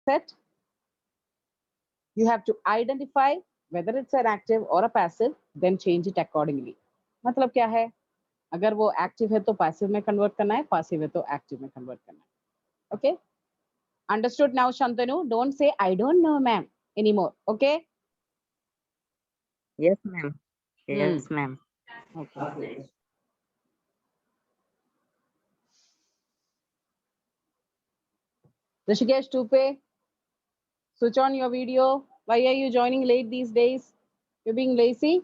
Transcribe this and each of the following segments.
set. You have to identify whether it's an active or a passive, then change it accordingly. मतलब क्या है, अगर वो active है तो पैसिव में कन्वर्ट करना है, पैसिव है तो एक्टिव में कन्वर्ट करना है. Okay, understood now, Shantanu? Don't say I don't know, ma'am, anymore. Okay. Yes, ma'am. Yes, ma'am. Okay. Rishikesh Tupe, switch on your video. Why are you joining late these days? You're being lazy?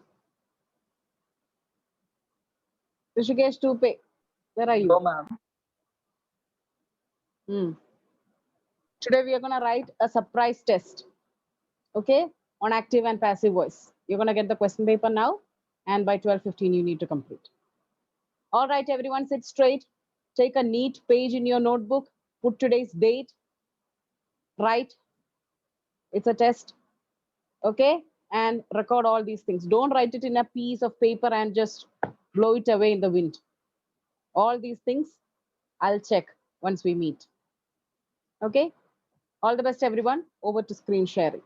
Rishikesh Tupe, where are you? No, ma'am. Today we are going to write a surprise test, okay, on active and passive voice. You're going to get the question paper now, and by 12:15 you need to complete. All right, everyone, sit straight. Take a neat page in your notebook. Put today's date. Write. It's a test, okay? And record all these things. Don't write it in a piece of paper and just blow it away in the wind. All these things I'll check once we meet. Okay? All the best, everyone. Over to screen sharing.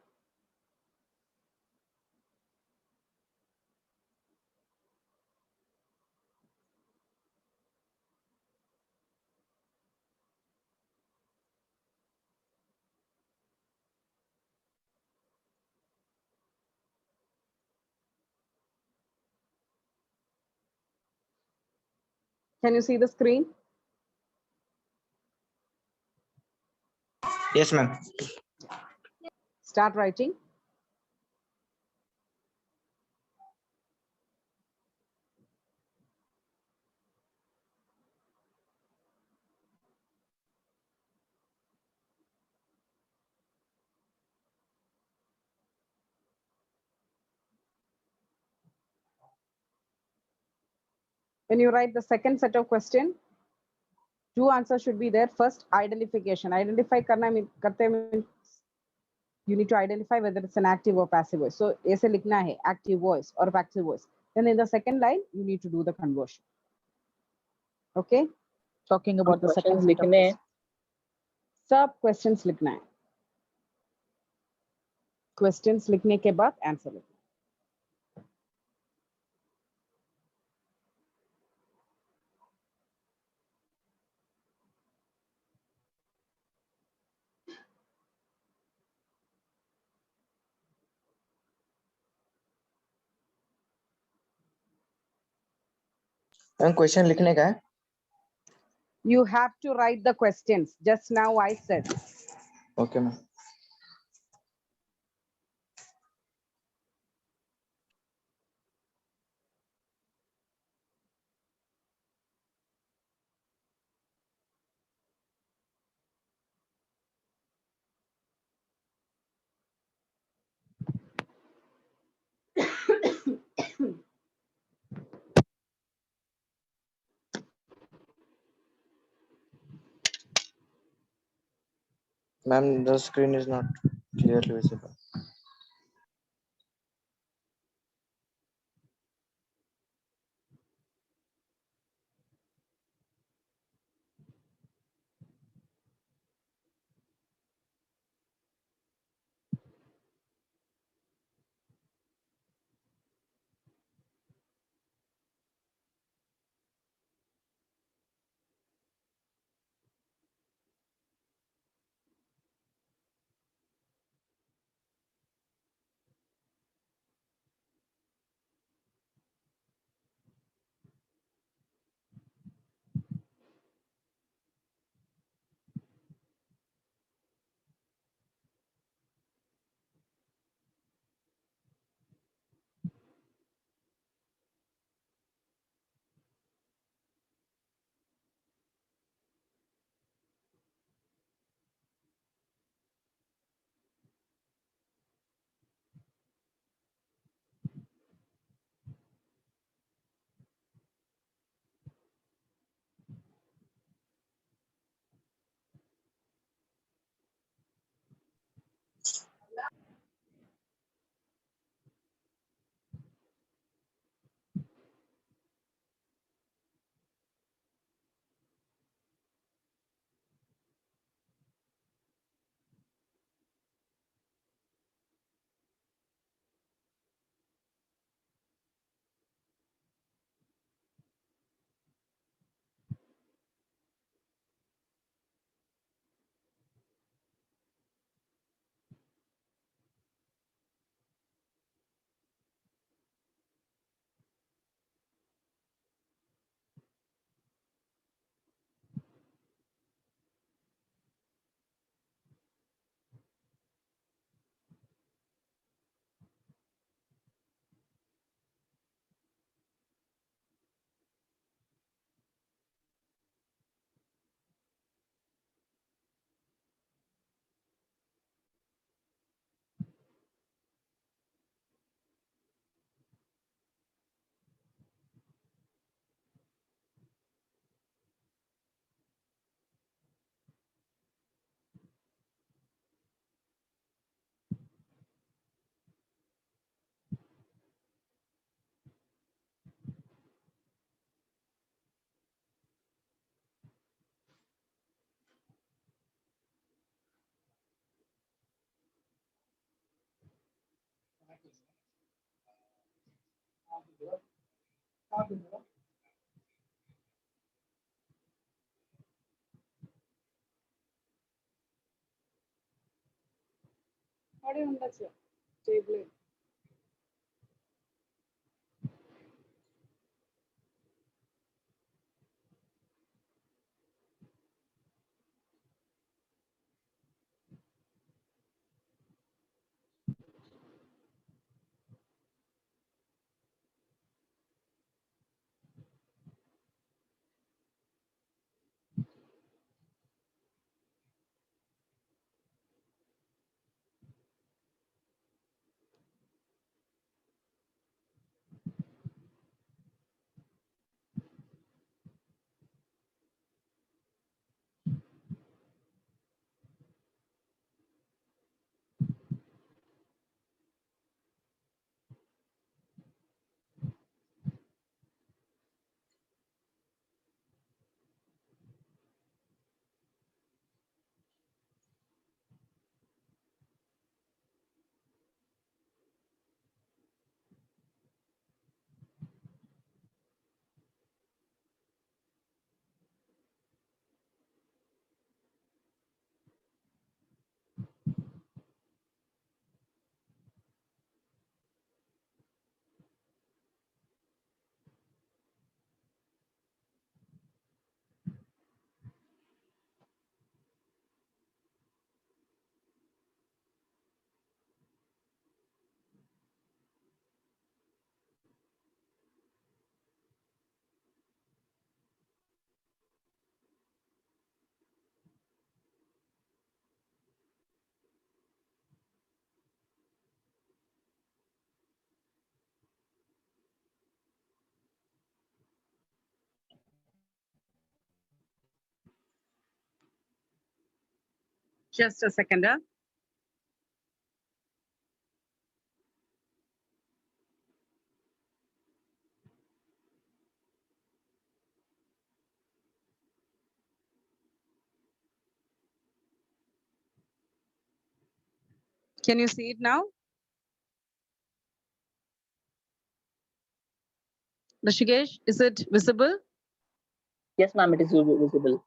Can you see the screen? Yes, ma'am. Start writing. When you write the second set of question, two answers should be there. First, identification. Identify karna karte means you need to identify whether it's an active or passive voice. So, aise likhna hai, active voice or passive voice. Then in the second line, you need to do the conversion. Okay? Talking about the second set of questions. सब questions लिखना है. Questions लिखने के बाद answer लिखना. Question लिखने का है. You have to write the questions. Just now I said. Okay, ma'am. Ma'am, the screen is not clearly visible. അവിടെ ఉండొచ్చు table. Just a second. Can you see it now? Rishikesh, is it visible? Yes, ma'am, it is visible.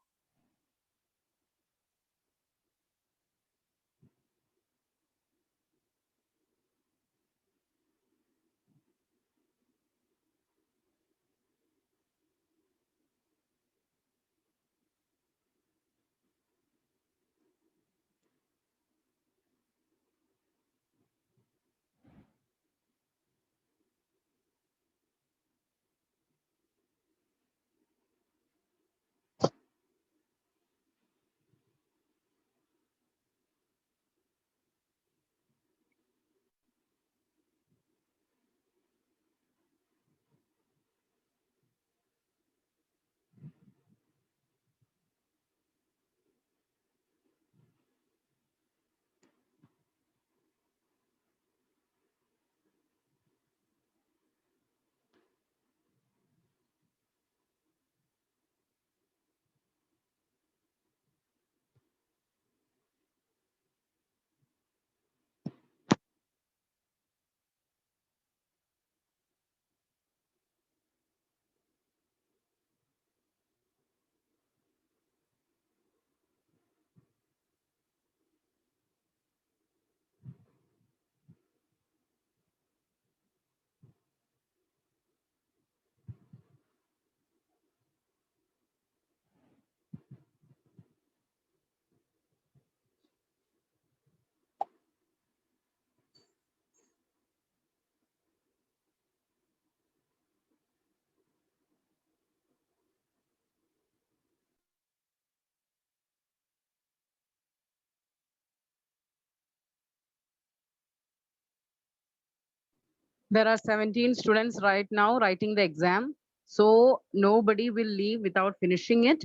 There are 17 students right now writing the exam. So nobody will leave without finishing it.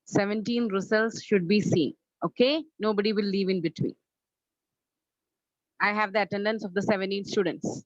17 results should be seen. Okay? Nobody will leave in between. I have the attendance of the 17 students.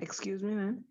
Excuse me, ma'am.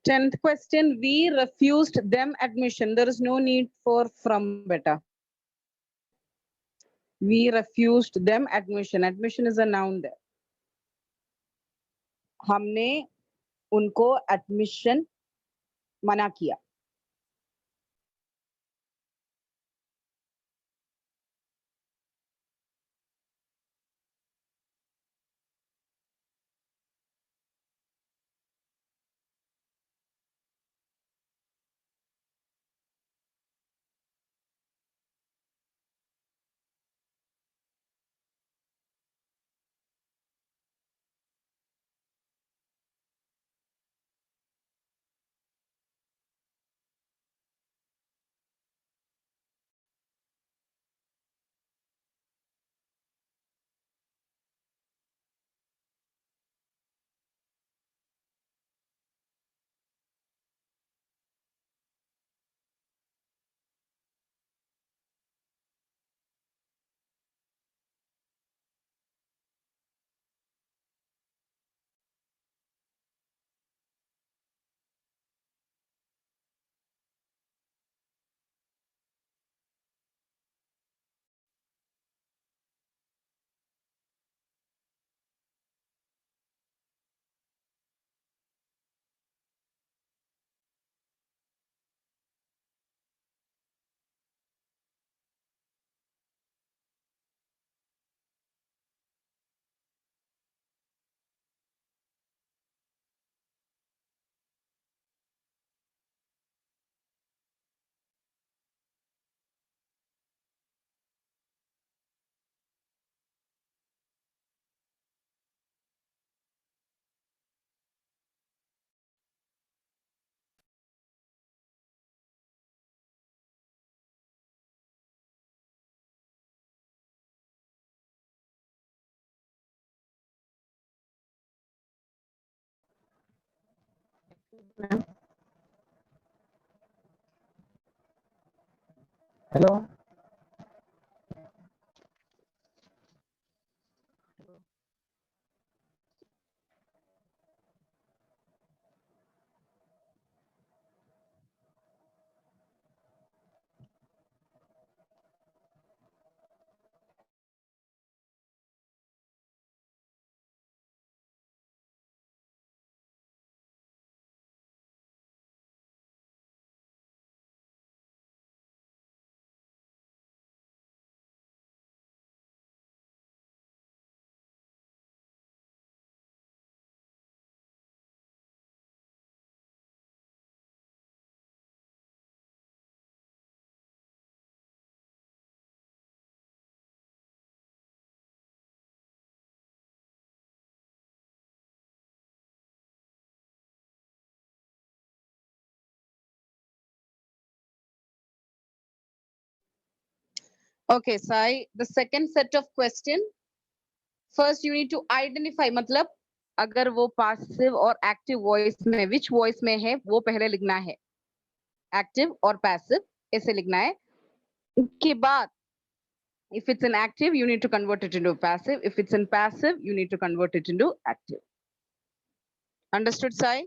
Tenth question, we refused them admission. There is no need for from beta. We refused them admission. Admission is a noun there. हमने उनको admission मना किया. Hello. Okay, Sai, the second set of question. First, you need to identify. मतलब अगर वो passive और active voice में which voice में है वो पहले लिखना है. Active और passive ऐसे लिखना है. उसके बाद if it's in active, you need to convert it into passive. If it's in passive, you need to convert it into active. Understood, Sai?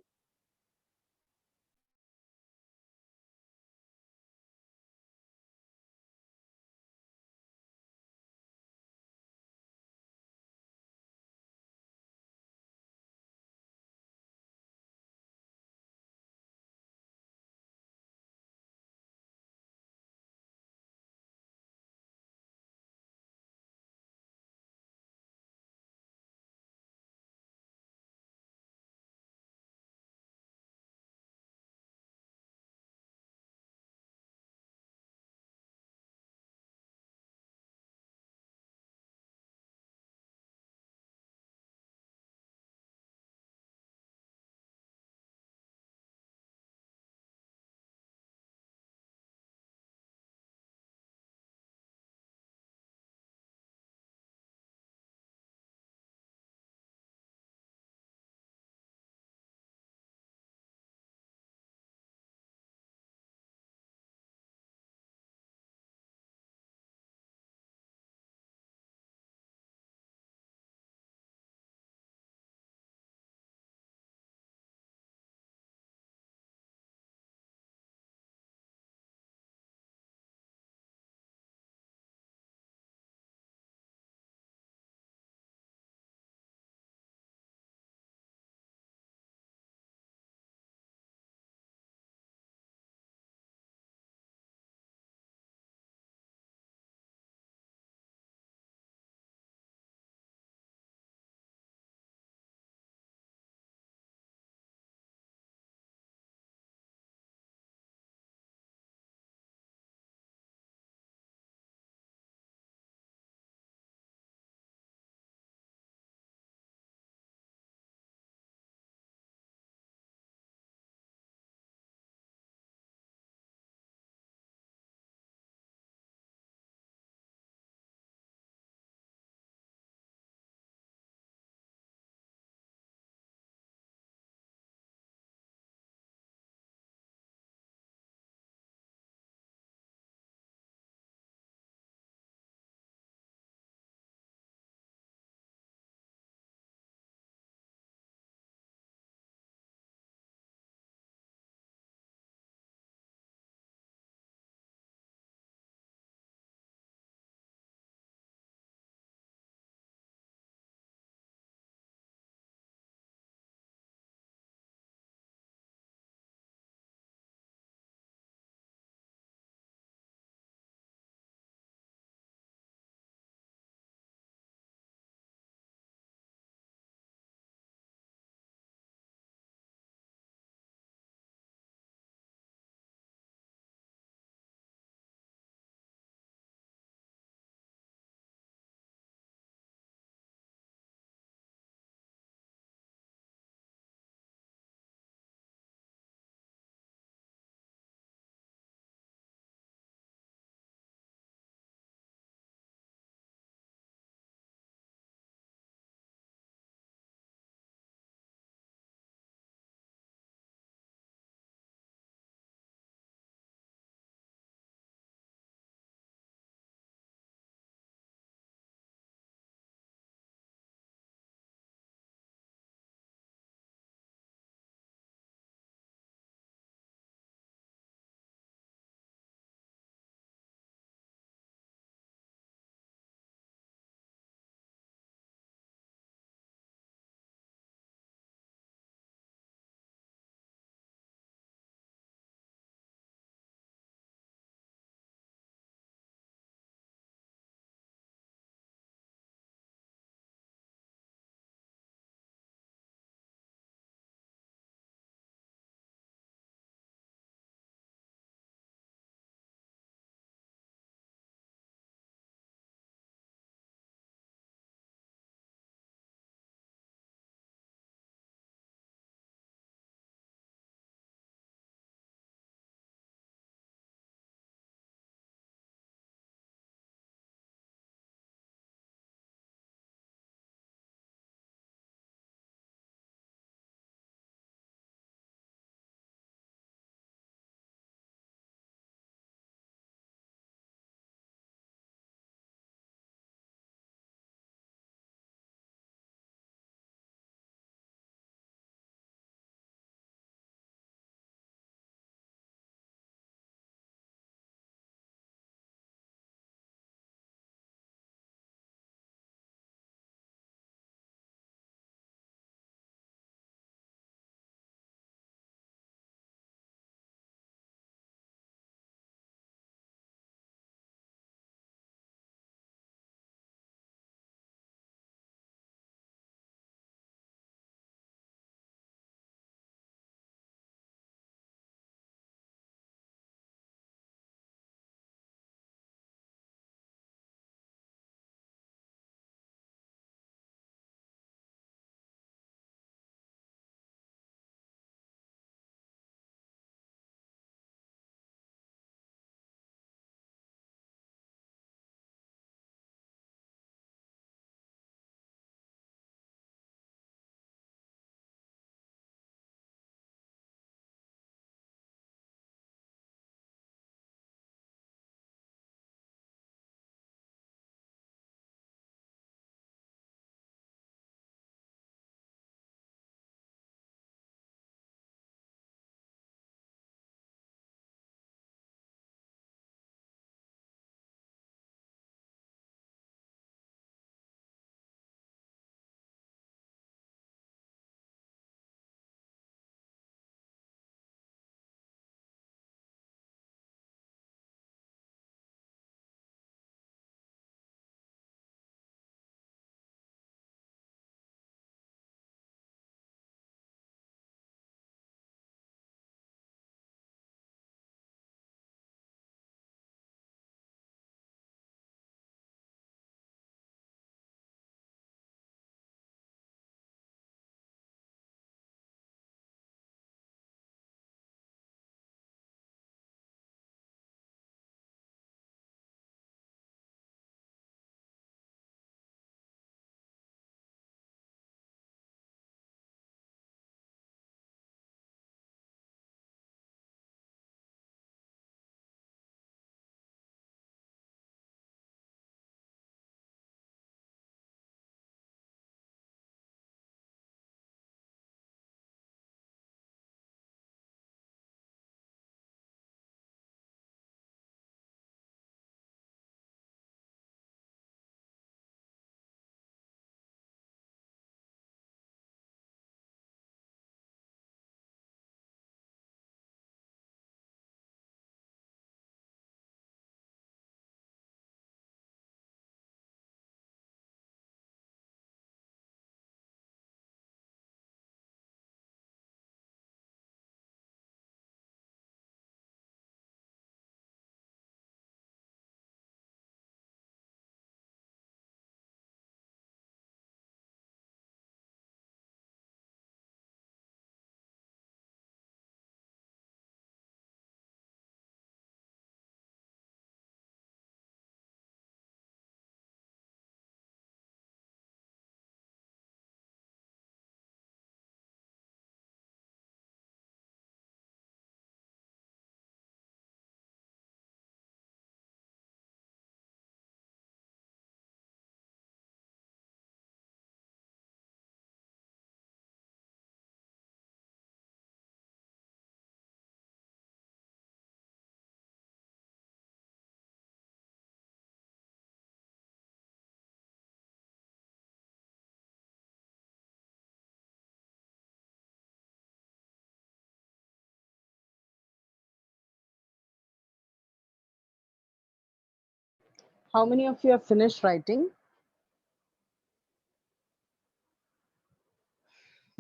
How many of you have finished writing?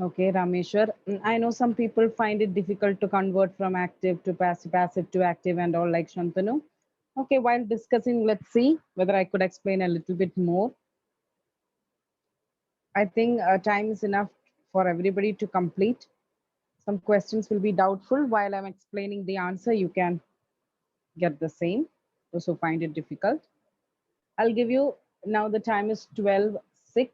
Okay, Rameshwar. I know some people find it difficult to convert from active to passive, passive to active and all like Shantanu. Okay, while discussing, let's see whether I could explain a little bit more. I think time is enough for everybody to complete. Some questions will be doubtful. While I'm explaining the answer, you can get the same. Those who find it difficult. I'll give you, now the time is 12:06.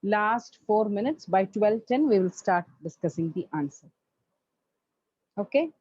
Last 4 minutes. By 12:10, we will start discussing the answer. Okay.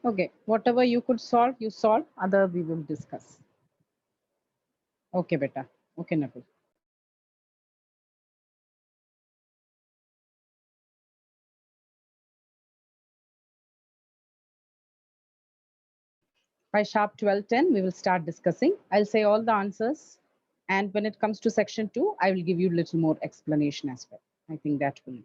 Okay, whatever you could solve, you solve. Other we will discuss. Okay, beta. Okay, Nabil. By sharp 12:10, we will start discussing. I'll say all the answers. And when it comes to section 2, I will give you a little more explanation as well. I think that will do.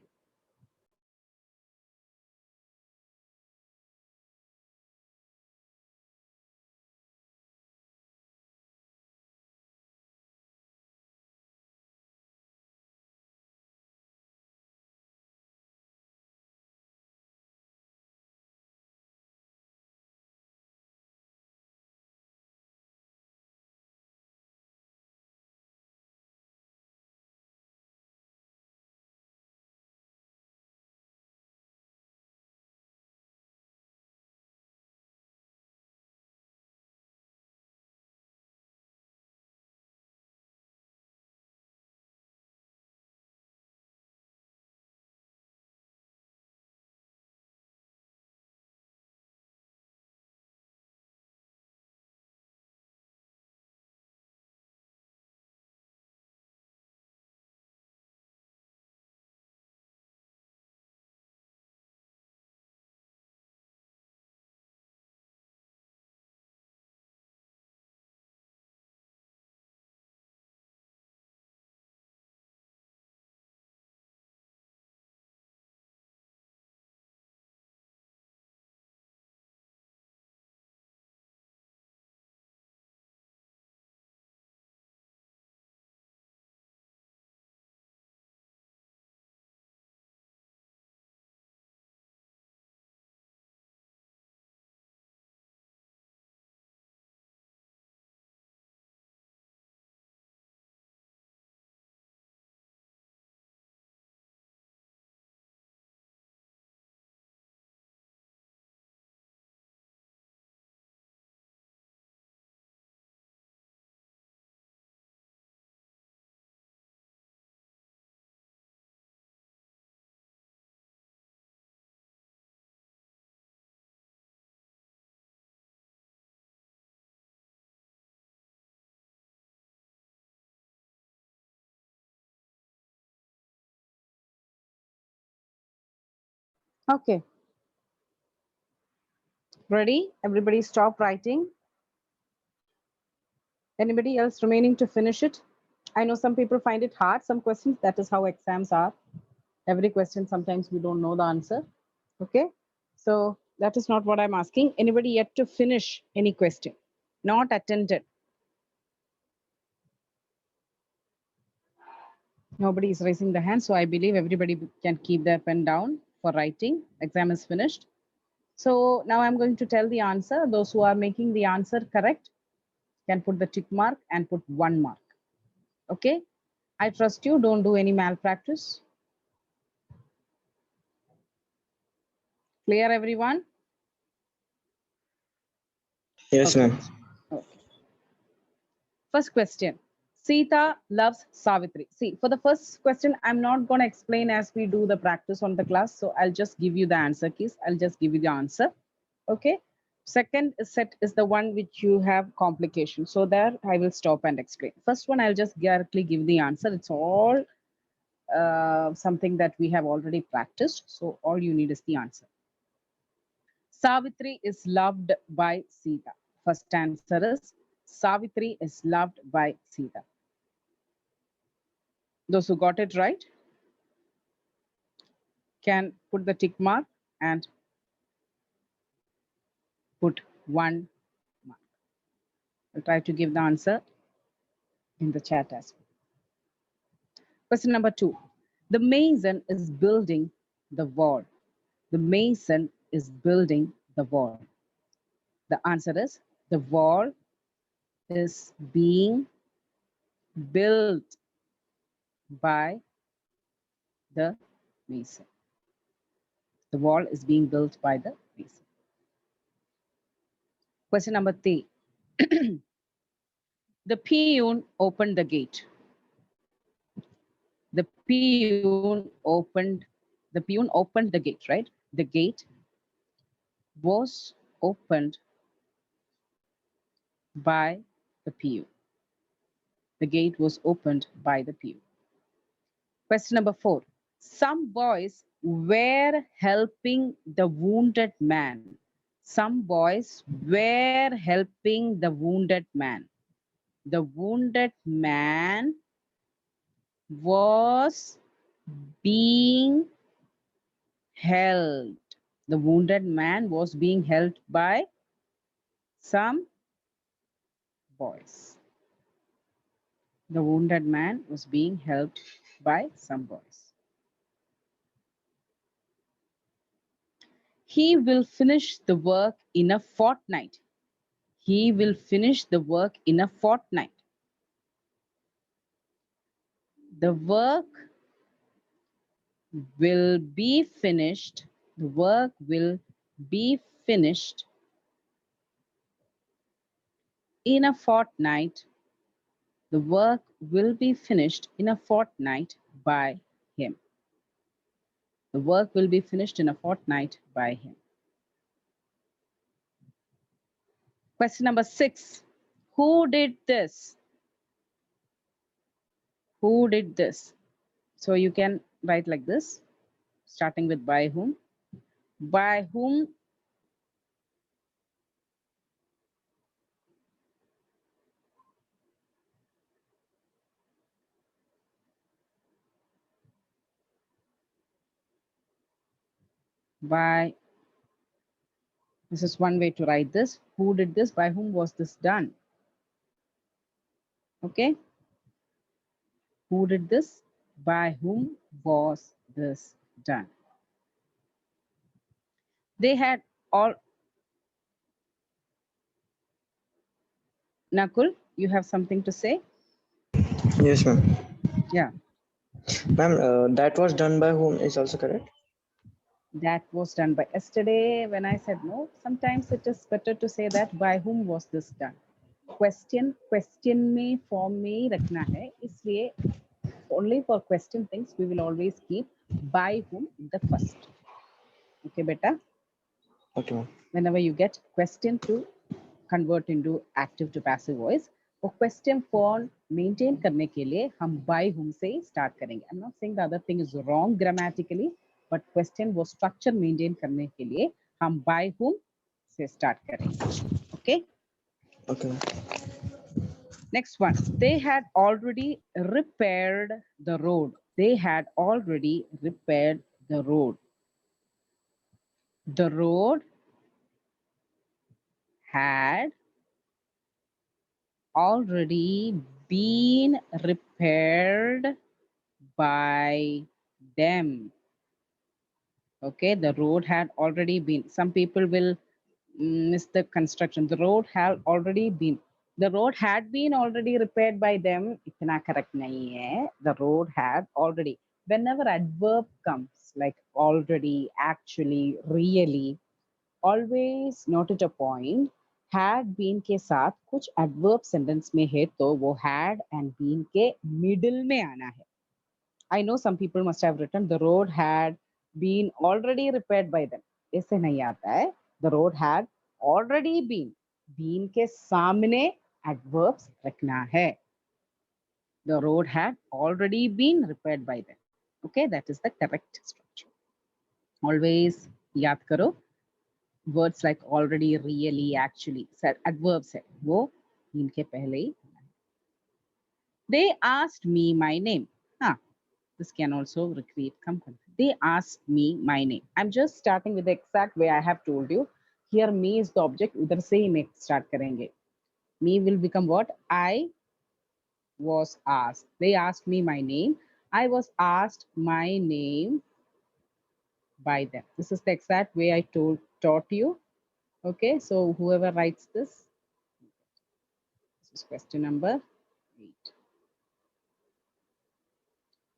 Okay. Ready? Everybody stop writing. Anybody else remaining to finish it? I know some people find it hard. Some questions, that is how exams are. Every question, sometimes we don't know the answer. Okay. So that is not what I'm asking. Anybody yet to finish any question? Not attended. Nobody is raising the hand. So I believe everybody can keep their pen down for writing. Exam is finished. So now I'm going to tell the answer. Those who are making the answer correct can put the tick mark and put 1 mark. Okay. I trust you. Don't do any malpractice. Clear, everyone? Yes, Okay. ma'am. Okay. First question. Sita loves Savitri. See, for the first question, I'm not going to explain as we do the practice on the class. So I'll just give you the answer keys. I'll just give you the answer. Okay. Second set is the one which you have complication. So there I will stop and explain. First one, I'll just directly give the answer. It's all something that we have already practiced. So all you need is the answer. Savitri is loved by Sita. First answer is Savitri is loved by Sita. Those who got it right can put the tick mark and put 1 mark. I'll try to give the answer in the chat as well. Question number 2. The mason is building the wall. The mason is building the wall. The answer is the wall is being built by the mason. The wall is being built by the mason. Question number 3. The peon opened the gate. The peon opened the gate, right? The gate was opened by the peon. The gate was opened by the peon. Question number 4. Some boys were helping the wounded man. Some boys were helping the wounded man. The wounded man was being held. The wounded man was being held by some boys. The wounded man was being helped by some boys. He will finish the work in a fortnight. He will finish the work in a fortnight. The work will be finished. The work will be finished in a fortnight. The work will be finished in a fortnight by him. The work will be finished in a fortnight by him. Question number 6. Who did this? Who did this? So you can write like this, starting with by whom. By whom by, this is one way to write this. Who did this? By whom was this done? Okay. Who did this? By whom was this done? They had all. Nakul, you have something to say? Yes, ma'am. Yeah. Ma'am, that was done by whom is also correct? That was done by yesterday. When I said no, sometimes it is better to say that by whom was this done. Question में form में रखना है, इसलिए only for question things we will always keep by whom the first. Okay, beta. Okay, ma'am. Whenever you get question to convert into active to passive voice, वो question form maintain करने के लिए हम by whom से start करेंगे. I'm not saying the other thing is wrong grammatically, but question वो structure maintain करने के लिए हम by whom से start करेंगे. Okay. Okay, ma'am. Next one. They had already repaired the road. They had already repaired the road. The road had already been repaired by them. Okay, the road had already been. Some people will miss the construction. The road had already been. The road had been already repaired by them. इतना correct नहीं है. The road had already. Whenever adverb comes like already, actually, really, always note it a point. had been के साथ कुछ adverb sentence में है तो वो had and been के middle में आना है. I know some people must have written the road had been already repaired by them. ऐसे नहीं आता है. The road had already been के सामने adverbs रखना है. The road had already been repaired by them. Okay, that is the correct structure. Always याद करो. Words like already, really, actually, adverbs है वो इनके पहले ही. They asked me my name. हाँ, this can also recreate come. They asked me my name. I'm just starting with the exact way I have told you. Here me is the object. उधर से ही मैं start करेंगे. Me will become what? I was asked. They asked me my name. I was asked my name by them. This is the exact way I taught you. Okay, so whoever writes this is question number 8.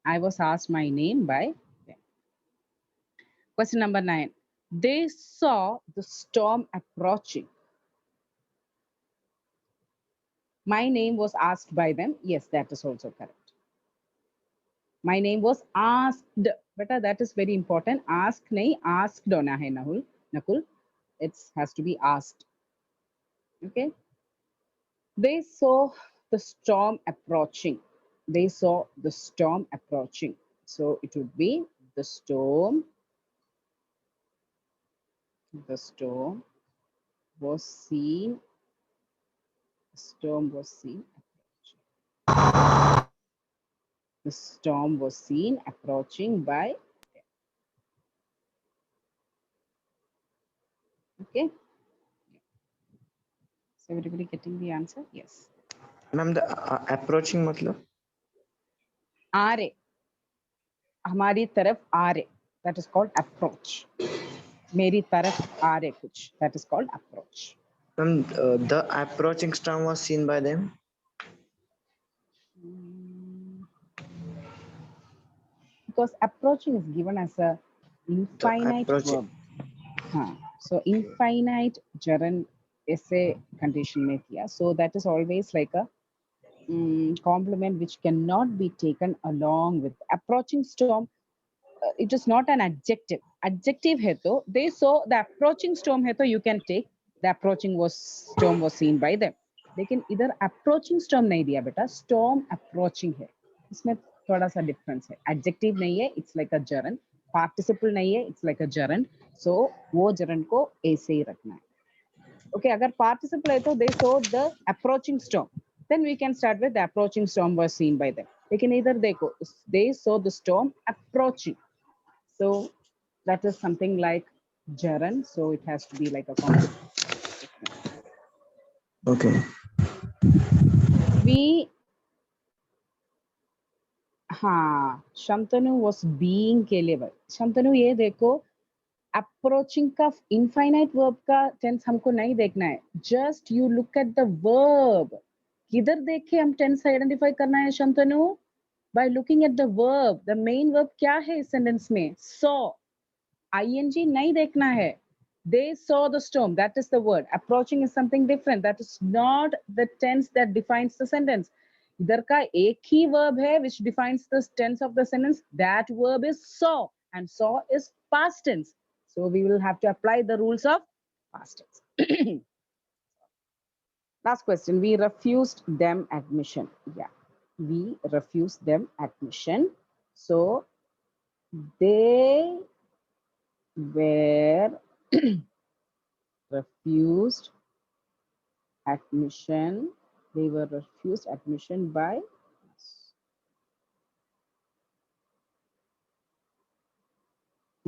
I was asked my name by them. Question number 9. They saw the storm approaching. My name was asked by them. Yes, that is also correct. My name was asked. Beta, that is very important. Ask nahi, asked hona hai Nakul. It has to be asked. Okay. They saw the storm approaching. They saw the storm approaching. So it would be the storm was seen. The storm was seen approaching. The storm was seen approaching by them. Okay. So everybody getting the answer? Yes. Ma'am, the approaching matlab? आ रहे हमारी तरफ आ रहे, that is called approach. मेरी तरफ आ रहे कुछ, that is called approach. Ma'am, the approaching storm was seen by them. Because approaching is given as a infinite verb. So infinite gerund ऐसे condition में किया. So that is always like a complement which cannot be taken along with approaching storm. It is not an adjective. Adjective है तो they saw the approaching storm है तो you can take the approaching storm was seen by them. लेकिन इधर approaching storm नहीं दिया बेटा, storm approaching है. इसमें थोड़ा सा difference है. Adjective नहीं है, it's like a gerund. Participle नहीं है, it's like a gerund. So वो gerund को ऐसे ही रखना है. Okay, अगर participle है तो they saw the approaching storm. Then we can start with the approaching storm was seen by them. लेकिन इधर देखो, they saw the storm approaching. So that is something like gerund. So it has to be like a complement. Okay. हाँ, Shantanu was being के लिए. Shantanu ये देखो, approaching का infinite verb का tense हमको नहीं देखना है. Just you look at the verb. किधर देखे हम tense identify करना है Shantanu? By looking at the verb. The main verb क्या है इस sentence में? Saw. ing नहीं देखना है. They saw the storm. That is the word. Approaching is something different. That is not the tense that defines the sentence. इधर का एक ही verb है which defines the tense of the sentence. That verb is saw, and saw is past tense. So we will have to apply the rules of past tense. Last question. We refused them admission. Yeah, we refused them admission. So they were refused admission. They were refused admission by us.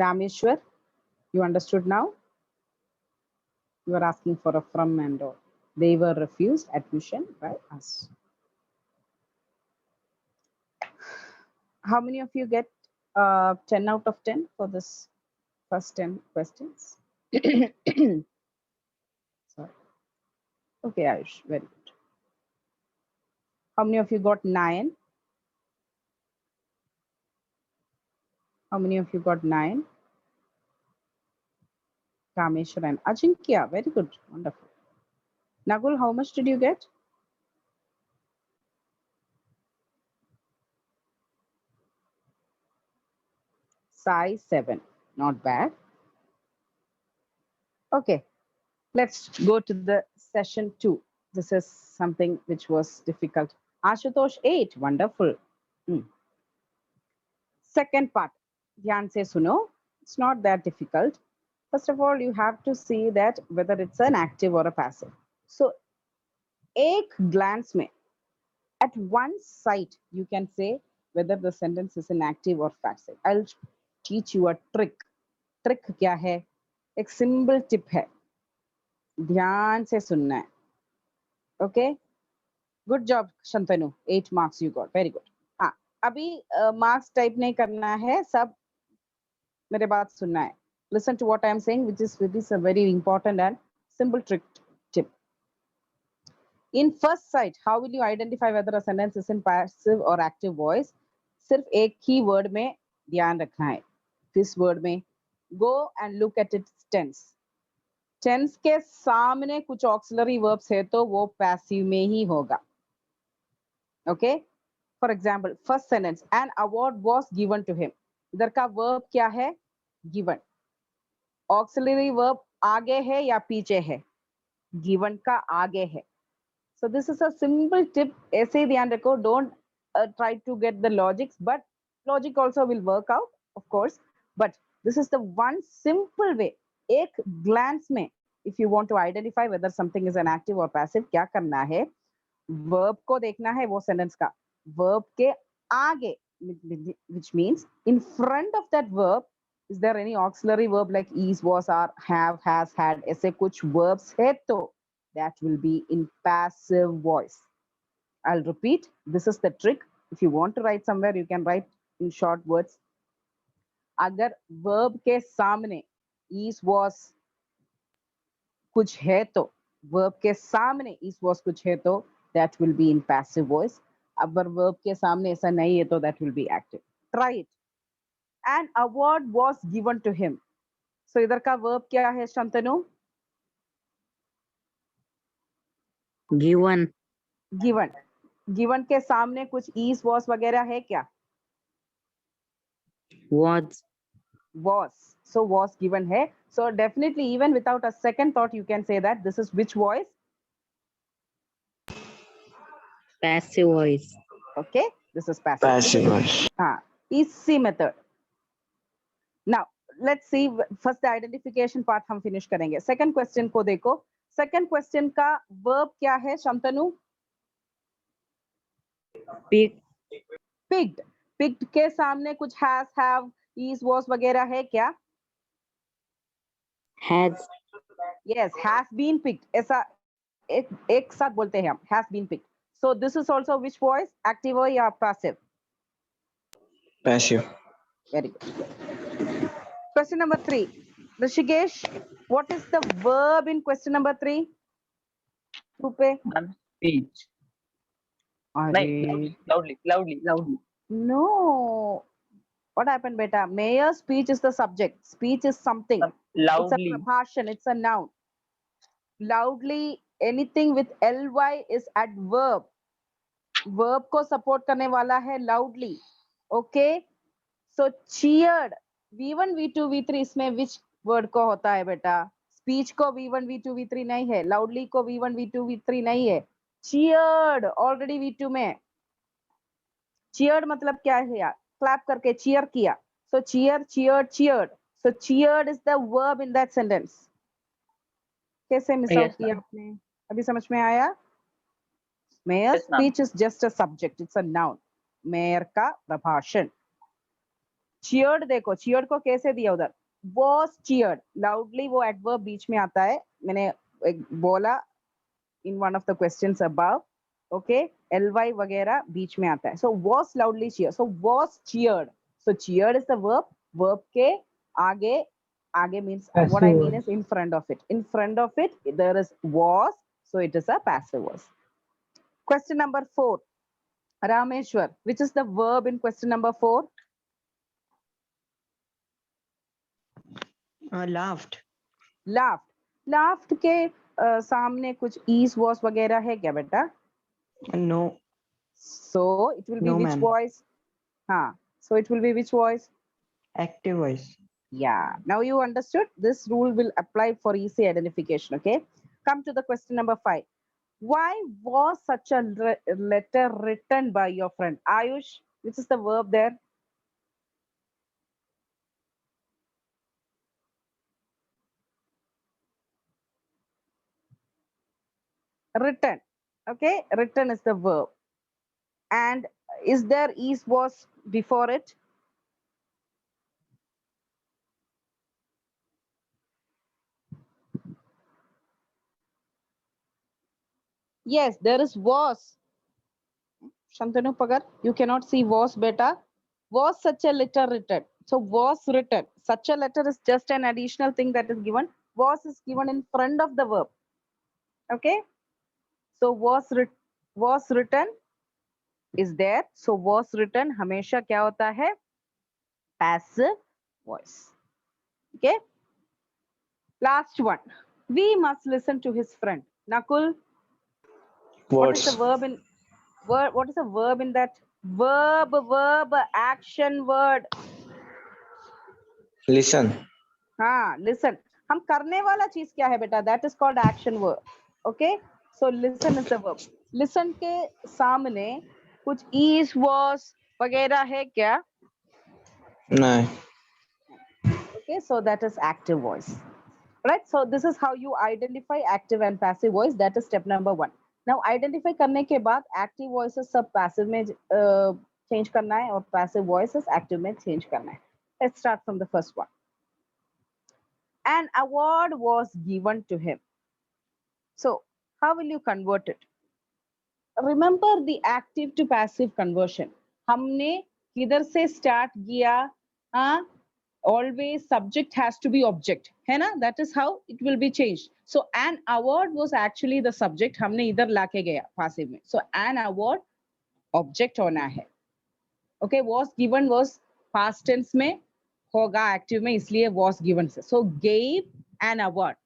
Rameshwar, you understood now? You are asking for a from and all. They were refused admission by us. How many of you get 10 out of 10 for this first 10 questions? Sorry. Okay, Ayush, very good. How many of you got 9? How many of you got 9? Kameshwar and Ajinkya, very good, wonderful. Nagul, how much did you get? Size 7. Not bad. Okay, let's go to the session 2. This is something which was difficult. Ashutosh 8. Wonderful. Second part. Dhyan se suno. It's not that difficult. First of all, you have to see that whether it's an active or a passive. So, ek glance mein, at one sight, you can say whether the sentence is an active or passive. I'll teach you a trick. Trick क्या है? एक simple tip है. ध्यान से सुनना है. Okay? Good job, Shantanu. 8 marks you got. Very good. हाँ, अभी marks type नहीं करना है. सब मेरे बात सुनना है. Listen to what I am saying, which is a very important and simple trick tip. In first sight, how will you identify whether a sentence is in passive or active voice? सिर्फ एक ही word में ध्यान रखना है. This word में go and look at its tense. Tense के सामने कुछ auxiliary verbs है तो वो passive में ही होगा. Okay? For example, first sentence, an award was given to him. इधर का verb क्या है? Given. Auxiliary verb आगे है या पीछे है? Given का आगे है. So this is a simple tip. ऐसे ही ध्यान रखो. Don't try to get the logics, but logic also will work out, of course. But this is the one simple way. एक glance में, if you want to identify whether something is an active or passive, क्या करना है? Verb को देखना है वो sentence का. Verb के आगे, which means in front of that verb, is there any auxiliary verb like is, was, are, have, has, had? ऐसे कुछ verbs है तो that will be in passive voice. I'll repeat. This is the trick. If you want to write somewhere, you can write in short words. अगर verb के सामने is, was कुछ है तो, verb के सामने is, was कुछ है तो, that will be in passive voice. अगर verb के सामने ऐसा नहीं है तो that will be active. Try it. An award was given to him. So इधर का verb क्या है शांतनु? Given. Given. Given के सामने कुछ is, was वगैरह है क्या? Was. Was. So was given है. So definitely even without a second thought you can say that this is which voice? Passive voice. Okay, this is passive. Passive voice. Easy method. Now let's see, first the identification part हम finish करेंगे. Second question को देखो. Second question का verb क्या है Shantanu? Pick. Picked. Picked के सामने कुछ has, have, is, was वगैरह है क्या? Has. Yes, has been picked. ऐसा एक साथ बोलते हैं हम. Has been picked. So this is also which voice? Active or या passive? Passive. Very good. Question number 3. Rishikesh, what is the verb in question number 3? Rupe? Ma'am, speech. Arey. Loudly. No. What happened, beta? Mayor's speech is the subject. Speech is something. Loudly. It's a preposition. It's a noun. Loudly, anything with ly is adverb. Verb को support करने वाला है loudly. Okay? So cheered. V1, V2, V3 इसमें which word को होता है बेटा? Speech को V1, V2, V3 नहीं है. Loudly को V1, V2, V3 नहीं है. Cheered already V2 में. Cheered मतलब क्या है यार? Clap करके cheer किया. So cheer, cheered, cheered. So cheered is the verb in that sentence. कैसे मिस आउट Yes, किया ma'am. आपने? अभी समझ में आया? Mayor's Yes, ma'am. speech is just a subject. It's a noun. Mayor का प्रभाषण. Cheered देखो, cheered को कैसे दिया उधर? Was cheered. Loudly वो adverb बीच में आता है. मैंने एक बोला in one of the questions above. Okay, ly वगैरह बीच में आता है. So was loudly cheered. So was cheered. So cheered is the verb. Verb के आगे means what I mean is in front of it. In front of it there is was. So it is a passive voice. Question number 4. Rameshwar, which is the verb in question number 4? Laughed. Laughed. Laughed के सामने कुछ is was वगैरह है क्या बेटा? No, So it will be No, which ma'am. voice? हाँ. So it will be which voice? active voice. Yeah. Now you understood. This rule will apply for easy identification. Okay. Come to the question number 5. Why was such a letter written by your friend? Ayush, which is the verb there? Written. Okay. Written is the verb. And is there is was before it? Yes, there is was. Shantanu Pagar, you cannot see was beta. Was such a letter written? So was written. Such a letter is just an additional thing that is given. Was is given in front of the verb. Okay. So was written is there. So was written हमेशा क्या होता है? Passive voice. Okay. Last one. We must listen to his friend. Nakul, what is the Words. verb in word? What is the verb in that? Verb, action word. Listen. हाँ, listen. हम करने वाला चीज क्या है बेटा? That is called action verb. Okay. So listen is the verb. Listen के सामने कुछ is was वगैरह है क्या? No. Okay. So that is active voice. Right. So this is how you identify active and passive voice. That is step number 1. Now identify करने के बाद active voices सब passive में change करना है और passive voices active में change करना है. Let's start from the first one. An award was given to him. So how will you convert it? Remember the active to passive conversion. हमने किधर से start किया? Always subject has to be object, है ना? That is how it will be changed. So an award was actually the subject. हमने इधर लाके गया passive में. So an award object होना है. Okay, was given was past tense में, होगा active में, इसलिए was given से. So gave an award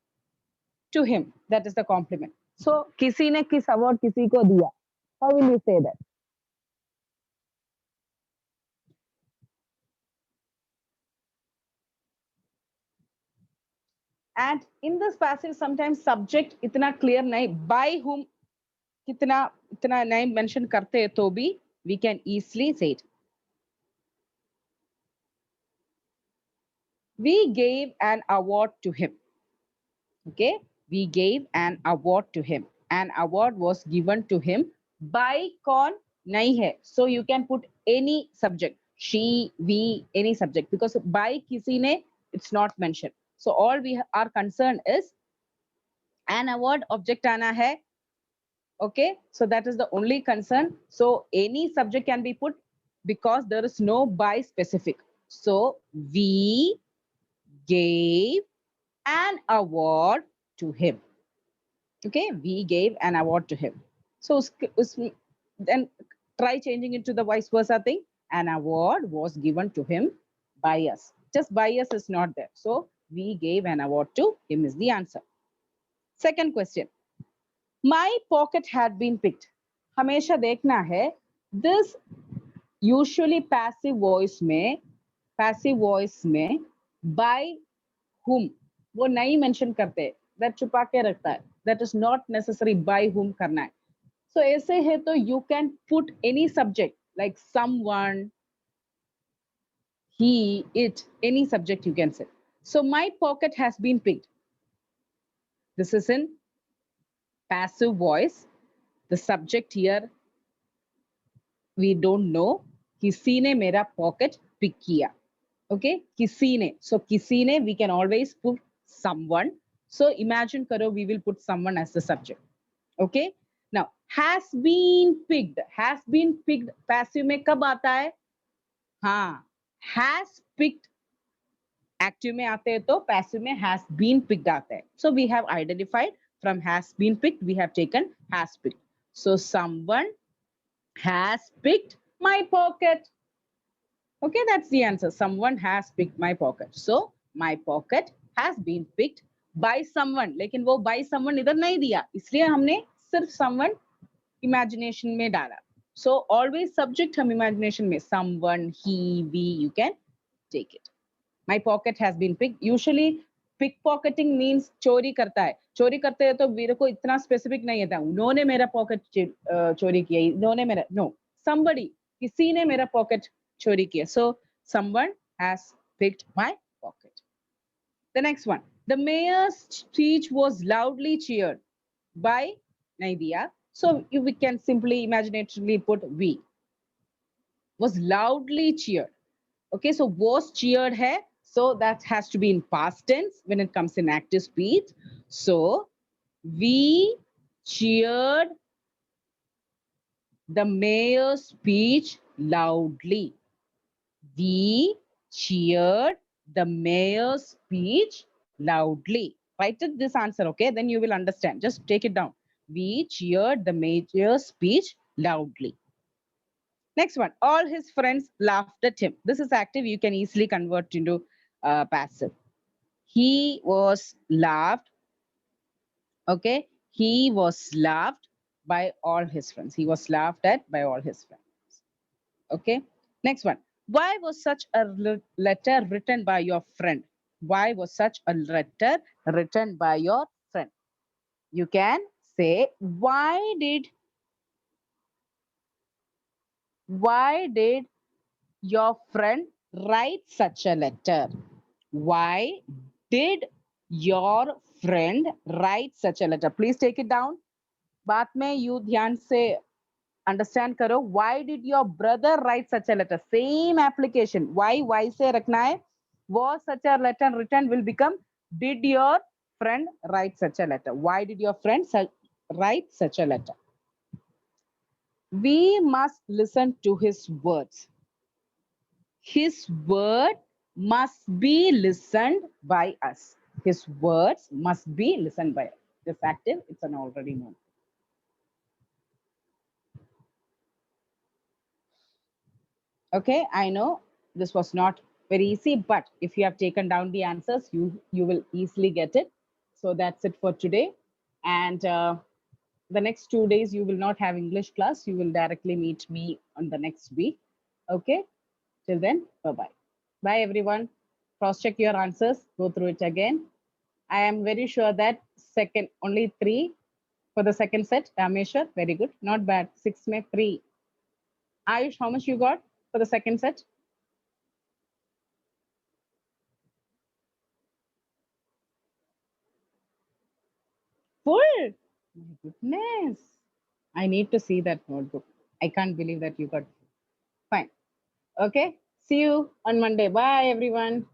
to him. That is the complement. So किसी ने किस award किसी को दिया. How will you say that? And in this passage sometimes subject इतना clear नहीं, by whom कितना इतना नहीं mention करते हैं तो भी we can easily say it. We gave an award to him. Okay, we gave an award to him. An award was given to him by कौन? नहीं है. So you can put any subject, she, we, any subject, because by किसी ने it's not mentioned. So all we are concerned is an award object आना है. Okay, so that is the only concern. So any subject can be put because there is no by specific. So we gave an award to him. Okay, we gave an award to him. So then try changing it to the vice versa thing. An award was given to him by us. Just by us is not there. So we gave an award to him is the answer. Second question. My pocket had been picked. हमेशा देखना है. This usually passive voice में by whom वो नहीं mention करते. That छुपा के रखता है. That is not necessary by whom करना है. So ऐसे है तो you can put any subject like someone, he, it, any subject you can say. So my pocket has been picked. This is in passive voice. The subject here we don't know. किसी ने मेरा pocket pick किया. Okay, किसी ने. So किसी ने we can always put someone. So imagine करो we will put someone as the subject. Okay. Now has been picked. Has been picked passive में कब आता है? हाँ, has picked active में आते हैं तो passive में has been picked आता है. So we have identified from has been picked we have taken has picked. So someone has picked my pocket. Okay, that's the answer. Someone has picked my pocket. So my pocket has been picked by someone, लेकिन वो by someone इधर नहीं दिया, इसलिए हमने सिर्फ someone imagination में डाला. So always subject हम imagination में, someone, he, we, you can take it. My pocket has been picked. Usually pickpocketing means चोरी करता है. चोरी करते हैं तो मेरे को इतना specific नहीं था. उन्होंने मेरा pocket चोरी किया. इन्होंने मेरा, no. Somebody, किसी ने मेरा pocket चोरी किया. So someone has picked my pocket. The next one. The mayor's speech was loudly cheered by नहीं दिया. So we can simply imaginatively put we. Was loudly cheered. Okay, so was cheered hai, so that has to be in past tense when it comes in active speech. So we cheered the mayor's speech loudly. We cheered the mayor's speech loudly. Write it this answer, okay? Then you will understand. Just take it down. We cheered the mayor's speech loudly. Next one, all his friends laughed at him. This is active. You can easily convert into passive. He was laughed. Okay. He was laughed by all his friends. He was laughed at by all his friends. Okay. Next one. Why was such a letter written by your friend? Why was such a letter written by your friend? You can say, why did your friend write such a letter? Why did your friend write such a letter? Please take it down. बाद में you ध्यान से understand करो. Why did your brother write such a letter? Same application. Why से रखना है. Was such a letter written will become did your friend write such a letter? Why did your friend write such a letter? We must listen to his words. His word must be listened by us. His words must be listened by us. This active, it's an already known. Okay, I know this was not very easy, but if you have taken down the answers, you will easily get it. So that's it for today. And the next 2 days, you will not have English class. You will directly meet me on the next week. Okay, till then, bye-bye. Bye, everyone. Cross-check your answers. Go through it again. I am very sure that second, only 3 for the second set. Rameshwar, very good. Not bad. 6 में 3. Ayush, how much you got for the second set? Full. My goodness. I need to see that notebook. I can't believe that you got fine. Okay. See you on Monday. Bye, everyone.